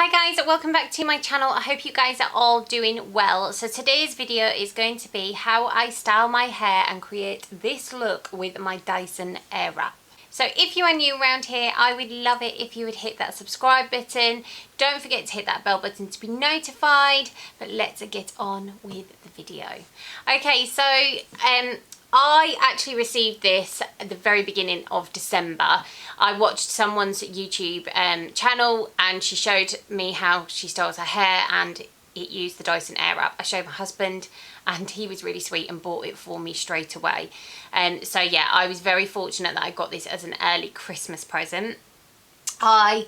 Hi guys, welcome back to my channel. I hope you guys are all doing well. So today's video is going to be how I style my hair and create this look with my Dyson AirWrap. So if you are new around here, I would love it if you would hit that subscribe button. Don't forget to hit that bell button to be notified. But let's get on with the video. Okay, so I actually received this at the very beginning of December. I watched someone's YouTube channel and she showed me how she styles her hair and it used the Dyson AirWrap. I showed my husband and he was really sweet and bought it for me straight away. So yeah, I was very fortunate that I got this as an early Christmas present. I'm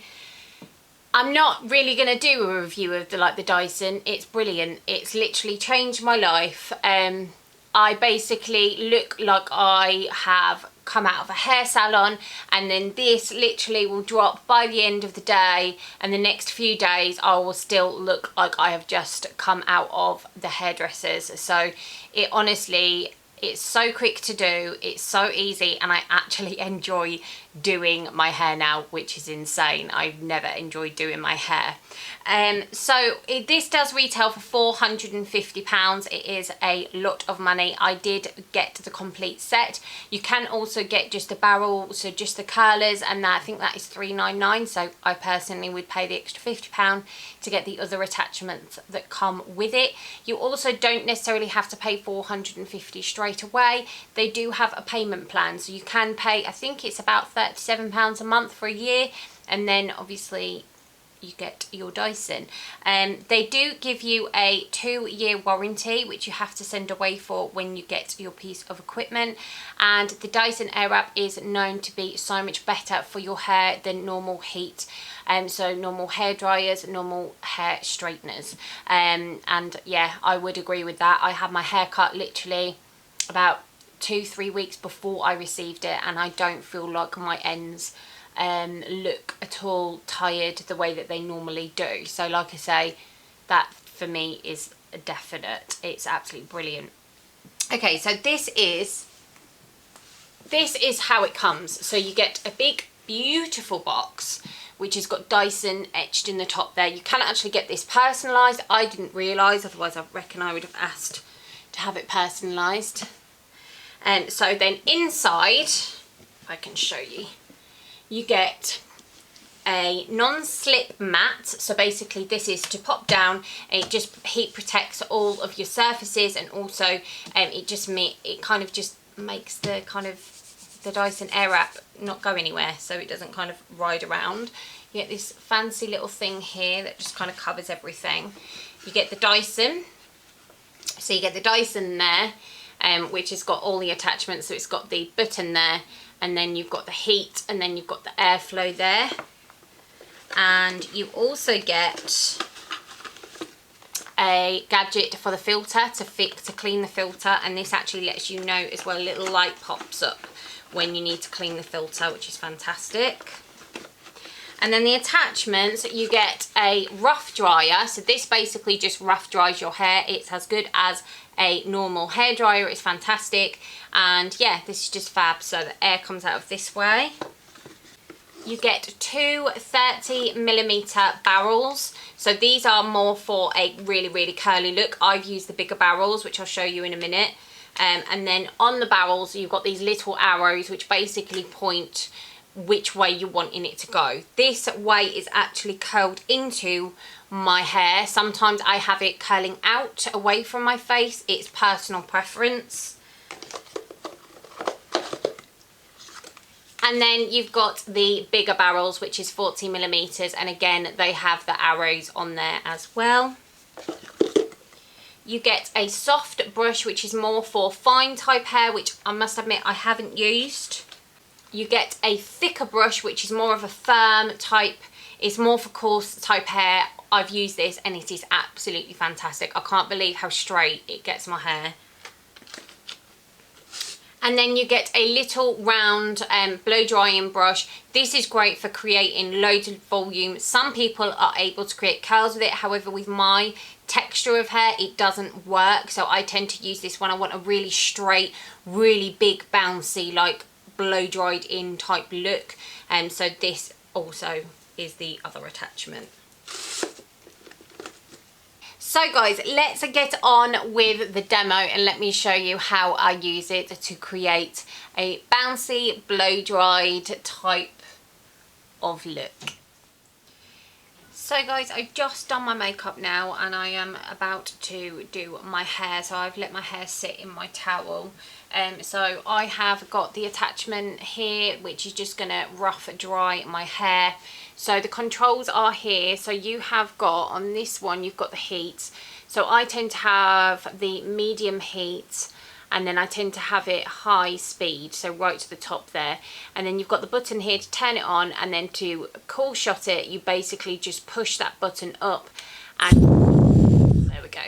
not really going to do a review of the Dyson. It's brilliant. It's literally changed my life. I basically look like I have come out of a hair salon, and then this literally will drop by the end of the day, and the next few days I will still look like I have just come out of the hairdressers. So it honestly, it's so quick to do, it's so easy, and I actually enjoy doing my hair now, which is insane. I've never enjoyed doing my hair. This does retail for £450. It is a lot of money. I did get the complete set. You can also get just the barrel, so just the curlers, and I think that is £3.99. So I personally would pay the extra £50 to get the other attachments that come with it. You also don't necessarily have to pay £450 straight away. They do have a payment plan, so you can pay, I think it's about £37 a month for a year, and then obviously you get your Dyson. They do give you a 2-year warranty, which you have to send away for when you get your piece of equipment. And the Dyson AirWrap is known to be so much better for your hair than normal heat. So normal hair dryers, normal hair straighteners. And yeah, I would agree with that. I had my hair cut literally about 2-3 weeks before I received it, and I don't feel like my ends look at all tired the way that they normally do. So like I say, that for me is a definite. It's absolutely brilliant. Okay, so this is how it comes. So you get a big beautiful box which has got Dyson etched in the top there. You can actually get this personalised. I didn't realise, otherwise I reckon I would have asked to have it personalised. And so then inside, if I can show you, you get a non-slip mat. So basically this is to pop down, and it just heat protects all of your surfaces, and also it kind of just makes the Dyson AirWrap not go anywhere, so it doesn't kind of ride around. You get this fancy little thing here that just kind of covers everything. You get the Dyson, so you get the Dyson there, which has got all the attachments. So it's got the button there, and then you've got the heat, and then you've got the airflow there, and you also get a gadget for the filter to clean the filter, and this actually lets you know as well. A little light pops up when you need to clean the filter, which is fantastic. And then the attachments, you get a rough dryer. So this basically just rough dries your hair. It's as good as a normal hair dryer. It's fantastic. And yeah, this is just fab. So the air comes out of this way. You get two 30mm barrels. So these are more for a really, really curly look. I've used the bigger barrels, which I'll show you in a minute. And then on the barrels, you've got these little arrows, which basically point which way you want it to go. This way is actually curled into my hair. Sometimes I have it curling out away from my face. It's personal preference. And then you've got the bigger barrels, which is 40mm, and again they have the arrows on there as well. You get a soft brush, which is more for fine type hair, which I must admit I haven't used. You get a thicker brush, which is more of a firm type. It's more for coarse type hair. I've used this and it is absolutely fantastic. I can't believe how straight it gets my hair. And then you get a little round blow drying brush. This is great for creating loads of volume. Some people are able to create curls with it. However, with my texture of hair, it doesn't work. So I tend to use this when I want a really straight, really big, bouncy, like blow dried in type look. So this also is the other attachment. So guys, let's get on with the demo and let me show you how I use it to create a bouncy, blow-dried type of look. So guys, I've just done my makeup now and I am about to do my hair. So I've let my hair sit in my towel. So I have got the attachment here, which is just going to rough dry my hair. So the controls are here. So you have got, on this one, you've got the heat. So I tend to have the medium heat, and then I tend to have it high speed, so right to the top there. And then you've got the button here to turn it on, and then to cool shot it, you basically just push that button up and there we go.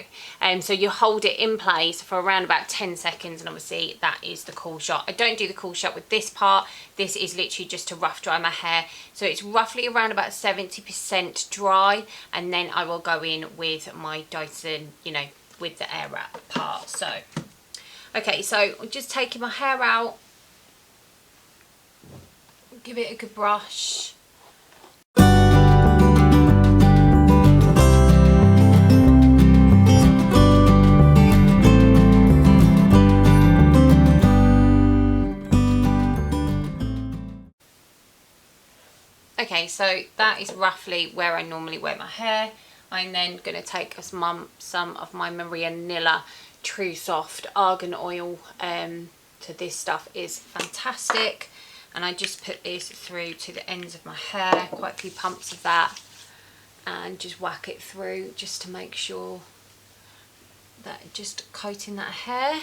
So you hold it in place for around about 10 seconds, and obviously that is the cool shot. I don't do the cool shot with this part. This is literally just to rough dry my hair. So it's roughly around about 70% dry, and then I will go in with my Dyson, you know, with the AirWrap part. So okay, so I'm just taking my hair out, give it a good brush. Okay, so that is roughly where I normally wear my hair. I'm then going to take some of my Marianilla True Soft Argan Oil. So this stuff is fantastic. And I just put this through to the ends of my hair, quite a few pumps of that. And just whack it through just to make sure that just coating that hair.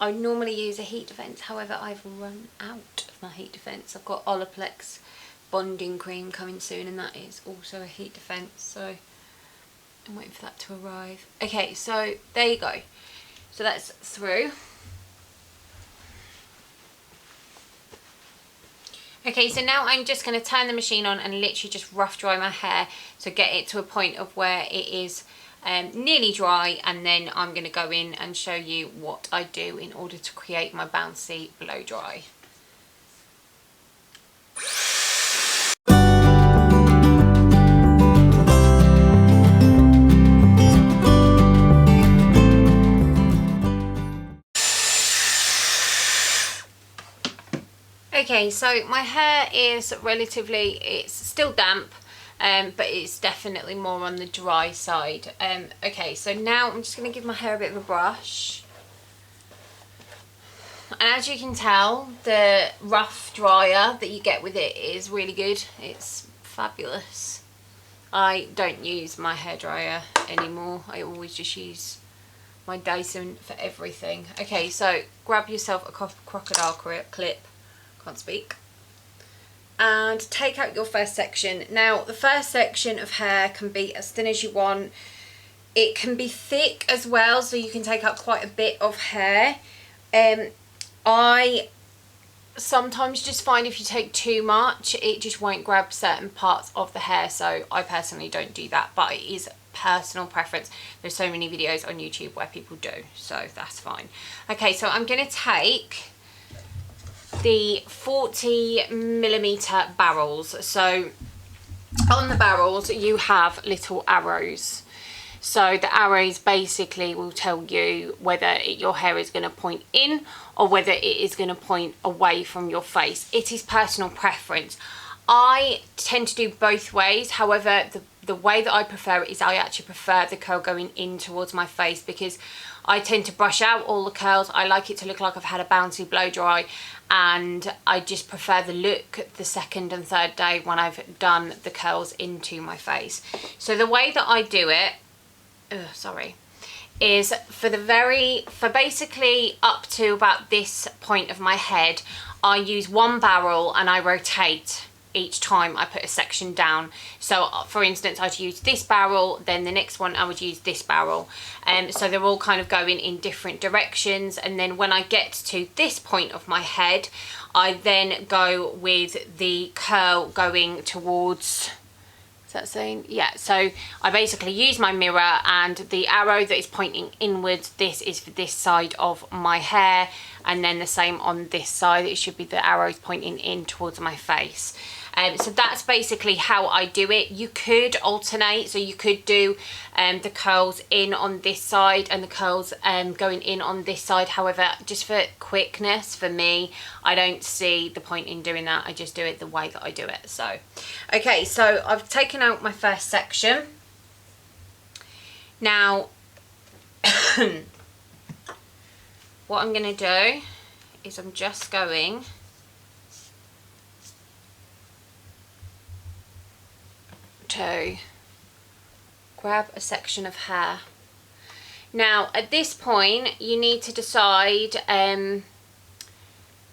I normally use a heat defence, however I've run out of my heat defence. I've got Olaplex bonding cream coming soon, and that is also a heat defence, so I'm waiting for that to arrive. Okay, so there you go. So that's through. Okay, so now I'm just going to turn the machine on and literally just rough dry my hair, so get it to a point of where it is nearly dry, and then I'm going to go in and show you what I do in order to create my bouncy blow dry. Okay, so my hair is relatively, it's still damp, but it's definitely more on the dry side. Okay, so now I'm just going to give my hair a bit of a brush. And as you can tell, the rough dryer that you get with it is really good. It's fabulous. I don't use my hairdryer anymore. I always just use my Dyson for everything. Okay, so grab yourself a crocodile clip. Can't speak. And take out your first section. Now the first section of hair can be as thin as you want. It can be thick as well, so you can take out quite a bit of hair. I sometimes just find if you take too much, it just won't grab certain parts of the hair, so I personally don't do that, but it is personal preference. There's so many videos on YouTube where people do, so that's fine. Okay, so I'm going to take the 40mm barrels. So on the barrels you have little arrows. So the arrows basically will tell you whether your hair is going to point in or whether it is going to point away from your face. It is personal preference. I tend to do both ways. However, the way that I prefer it is I actually prefer the curl going in towards my face, because I tend to brush out all the curls. I like it to look like I've had a bouncy blow dry, and I just prefer the look the second and third day when I've done the curls into my face. So the way that I do it, is for basically up to about this point of my head, I use one barrel and I rotate each time I put a section down. So for instance, I'd use this barrel, then the next one I would use this barrel, so they're all kind of going in different directions. And then when I get to this point of my head, I then go with the curl going towards, that saying? Yeah, so I basically use my mirror, and the arrow that is pointing inwards, this is for this side of my hair, and then the same on this side, it should be the arrows pointing in towards my face. So that's basically how I do it. You could alternate, so you could do the curls in on this side and the curls going in on this side. However, just for quickness, for me, I don't see the point in doing that. I just do it the way that I do it. So, okay, so I've taken out my first section. Now, what I'm going to do is I'm just going to grab a section of hair. Now at this point you need to decide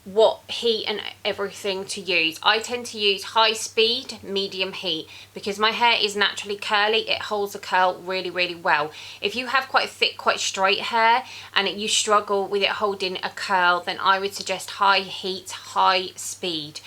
what heat and everything to use. I tend to use high speed, medium heat, because my hair is naturally curly. It holds a curl really well. If you have quite thick, quite straight hair and you struggle with it holding a curl, then I would suggest high heat, high speed.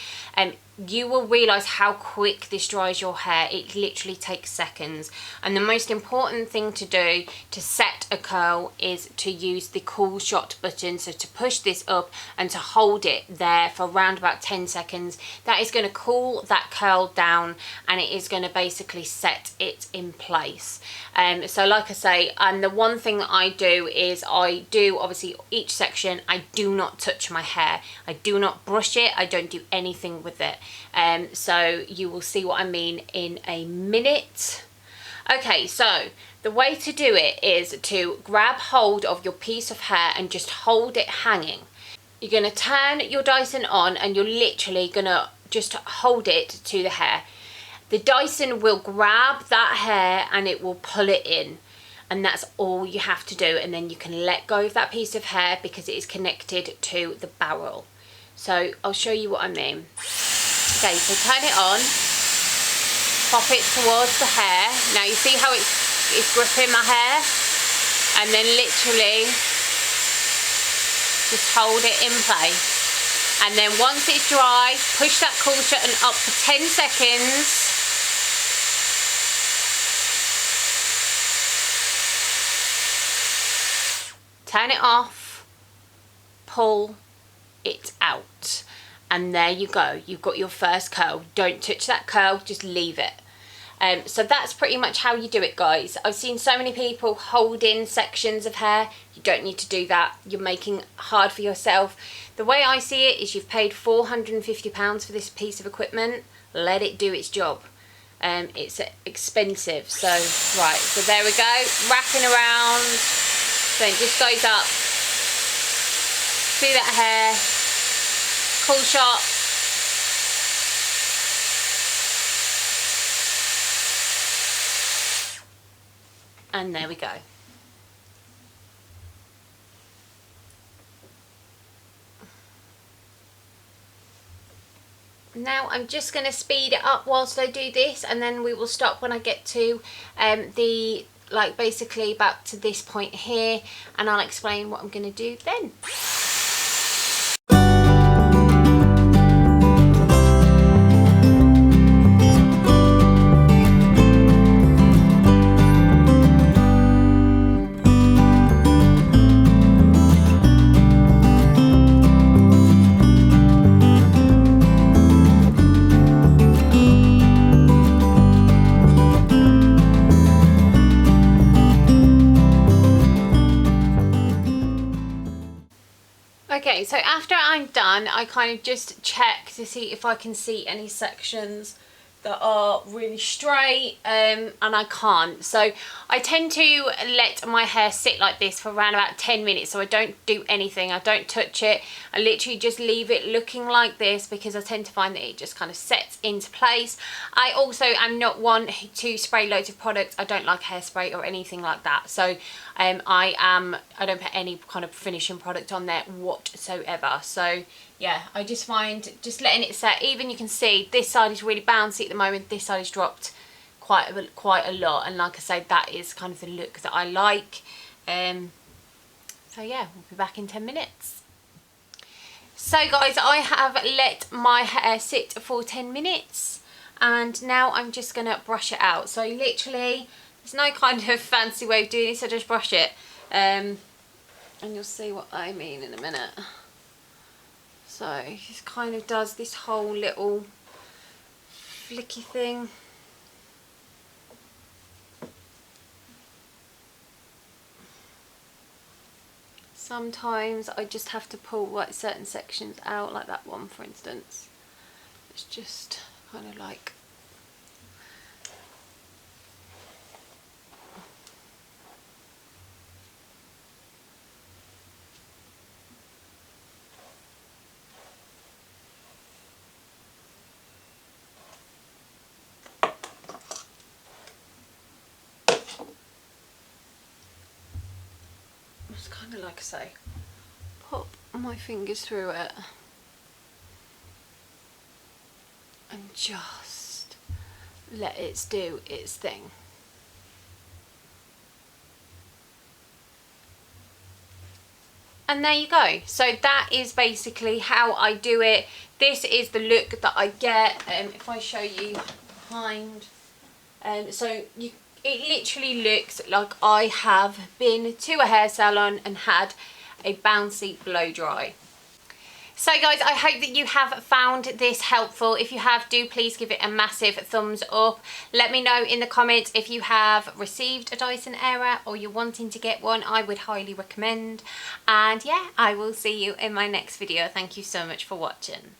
You will realise how quick this dries your hair. It literally takes seconds. And the most important thing to do to set a curl is to use the cool shot button. So to push this up and to hold it there for around about 10 seconds. That is going to cool that curl down, and it is going to basically set it in place. So like I say, and the one thing that I do is I do, obviously each section, I do not touch my hair. I do not brush it. I don't do anything with it. So you will see what I mean in a minute. Okay, so the way to do it is to grab hold of your piece of hair and just hold it hanging. You're going to turn your Dyson on and you're literally going to just hold it to the hair. The Dyson will grab that hair and it will pull it in. And that's all you have to do. And then you can let go of that piece of hair because it is connected to the barrel. So I'll show you what I mean. Okay, so turn it on, pop it towards the hair. Now you see how it's gripping my hair? And then literally just hold it in place. And then once it's dry, push that cool button up for 10 seconds. Turn it off, pull it out, and there you go. You've got your first curl. Don't touch that curl, just leave it. So that's pretty much how you do it, guys. I've seen so many people hold in sections of hair. You don't need to do that. You're making it hard for yourself. The way I see it is you've paid £450 for this piece of equipment. Let it do its job. It's expensive. So, right, so there we go. Wrapping around. So it just goes up. See that hair? Cool shot. And there we go. Now I'm just going to speed it up whilst I do this, and then we will stop when I get to basically back to this point here, and I'll explain what I'm going to do then. Okay, so after I'm done, I kind of just check to see if I can see any sections that are really straight, and I can't. So I tend to let my hair sit like this for around about 10 minutes, so I don't do anything. I don't touch it. I literally just leave it looking like this because I tend to find that it just kind of sets into place. I also am not one to spray loads of products. I don't like hairspray or anything like that. So I don't put any kind of finishing product on there whatsoever. So yeah, I just find just letting it set. Even you can see this side is really bouncy at the moment. This side is dropped quite a lot, and like I say, that is kind of the look that I like. So yeah, we'll be back in 10 minutes. So guys, I have let my hair sit for 10 minutes. and now I'm just going to brush it out. So literally, there's no kind of fancy way of doing this, I just brush it. And you'll see what I mean in a minute. So it just kind of does this whole little flicky thing. Sometimes I just have to pull like certain sections out, like that one for instance. It's just kind of like it's kind of like I say, pop my fingers through it and just let it do its thing. And there you go. So that is basically how I do it. This is the look that I get. If I show you behind, it literally looks like I have been to a hair salon and had a bouncy blow dry. So guys, I hope that you have found this helpful. If you have, do please give it a massive thumbs up. Let me know in the comments if you have received a Dyson AirWrap or you're wanting to get one. I would highly recommend. And yeah, I will see you in my next video. Thank you so much for watching.